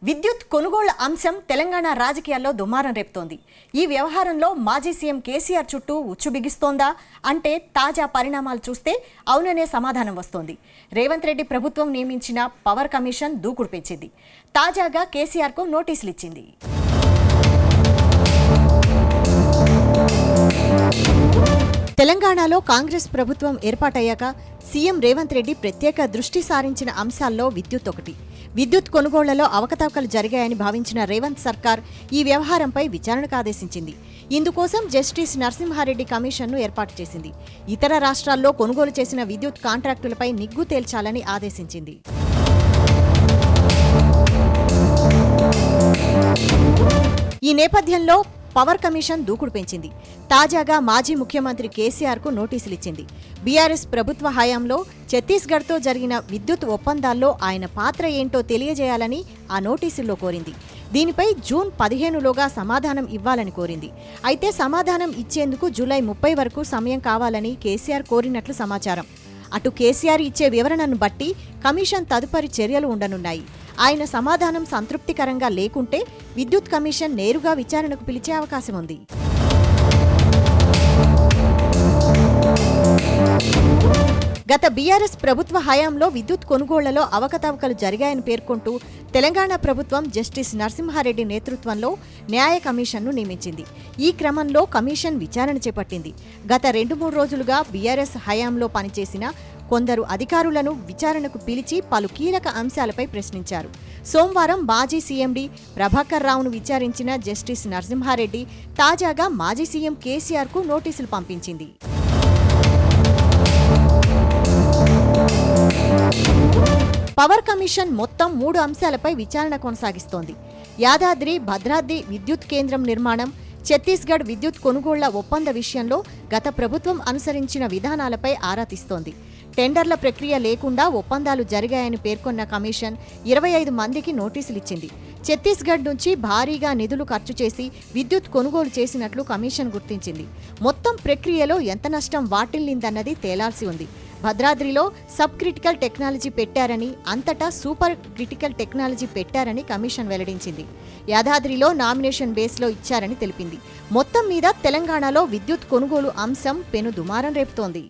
విద్యుత్ కొనుగోళ్ల అంశం తెలంగాణ రాజకీయాల్లో దుమారం రేపుతోంది. ఈ వ్యవహారంలో మాజీ సీఎం కేసీఆర్ చుట్టూ ఉచ్చు బిగిస్తోందా అంటే తాజా పరిణామాలు చూస్తే అవుననే సమాధానం వస్తోంది. రేవంత్ రెడ్డి ప్రభుత్వం నియమించిన పవర్ కమిషన్ దూకుడు పెంచింది. తాజాగా కేసీఆర్కు నోటీసులు ఇచ్చింది. తెలంగాణలో కాంగ్రెస్ ప్రభుత్వం ఏర్పాటయ్యాక సీఎం రేవంత్ రెడ్డి ప్రత్యేక దృష్టి సారించిన అంశాల్లో విద్యుత్ ఒకటి. విద్యుత్ కొనుగోళ్లలో అవకతవకలు జరిగాయని భావించిన రేవంత్ సర్కార్ ఈ వ్యవహారంపై విచారణకు ఆదేశించింది. ఇందుకోసం జస్టిస్ నరసింహారెడ్డి కమిషన్ను ఏర్పాటు చేసింది. ఇతర రాష్ట్రాల్లో కొనుగోలు చేసిన విద్యుత్ కాంట్రాక్టులపై నిగ్గు తేల్చాలని ఆదేశించింది. ఈ నేపథ్యంలో పవర్ కమిషన్ దూకుడు పెంచింది. తాజాగా మాజీ ముఖ్యమంత్రి కేసీఆర్కు నోటీసులిచ్చింది. బీఆర్ఎస్ ప్రభుత్వ హయాంలో ఛత్తీస్గఢ్తో జరిగిన విద్యుత్ ఒప్పందాల్లో ఆయన పాత్ర ఏంటో తెలియజేయాలని ఆ నోటీసుల్లో కోరింది. దీనిపై జూన్ 15లోగా సమాధానం ఇవ్వాలని కోరింది. అయితే సమాధానం ఇచ్చేందుకు జూలై 30 వరకు సమయం కావాలని కేసీఆర్ కోరినట్లు సమాచారం. అటు కేసీఆర్ ఇచ్చే వివరణను బట్టి కమిషన్ తదుపరి చర్యలు ఉండనున్నాయి. ఆయన సమాధానం సంతృప్తికరంగా లేకుంటే విద్యుత్ కమిషన్ నేరుగా విచారణకు పిలిచే అవకాశం ఉంది. గత బీఆర్ఎస్ ప్రభుత్వ హయాంలో విద్యుత్ కొనుగోళ్లలో అవకతవకలు జరిగాయని పేర్కొంటూ తెలంగాణ ప్రభుత్వం జస్టిస్ నరసింహారెడ్డి నేతృత్వంలో న్యాయ కమిషన్ను నియమించింది. ఈ క్రమంలో కమిషన్ విచారణ చేపట్టింది. గత 2-3 రోజులుగా బీఆర్ఎస్ హయాంలో పనిచేసిన కొందరు అధికారులను విచారణకు పిలిచి పలు కీలక అంశాలపై ప్రశ్నించారు. సోమవారం మాజీ సీఎండీ ప్రభాకర్ రావును విచారించిన జస్టిస్ నరసింహారెడ్డి తాజాగా మాజీ సీఎం కేసీఆర్కు నోటీసులు పంపించింది. పవర్ కమిషన్ మొత్తం 3 అంశాలపై విచారణ కొనసాగిస్తోంది. యాదాద్రి భద్రాద్రి విద్యుత్ కేంద్రం నిర్మాణం, ఛత్తీస్గఢ్ విద్యుత్ కొనుగోళ్ల ఒప్పంద విషయంలో గత ప్రభుత్వం అనుసరించిన విధానాలపై ఆరా తీస్తోంది. టెండర్ల ప్రక్రియ లేకుండా ఒప్పందాలు జరిగాయని పేర్కొన్న కమిషన్ 25 మందికి నోటీసులిచ్చింది. ఛత్తీస్గఢ్ నుంచి భారీగా నిధులు ఖర్చు చేసి విద్యుత్ కొనుగోలు చేసినట్లు కమిషన్ గుర్తించింది. మొత్తం ప్రక్రియలో ఎంత నష్టం వాటిల్లిందన్నది తేలాల్సి ఉంది. భద్రాద్రిలో సబ్ క్రిటికల్ టెక్నాలజీ పెట్టారని, అంతటా సూపర్ క్రిటికల్ టెక్నాలజీ పెట్టారని కమిషన్ వెల్లడించింది. యాదాద్రిలో నామినేషన్ బేస్లో ఇచ్చారని తెలిపింది. మొత్తం మీద తెలంగాణలో విద్యుత్ కొనుగోలు అంశం పెను దుమారం రేపుతోంది.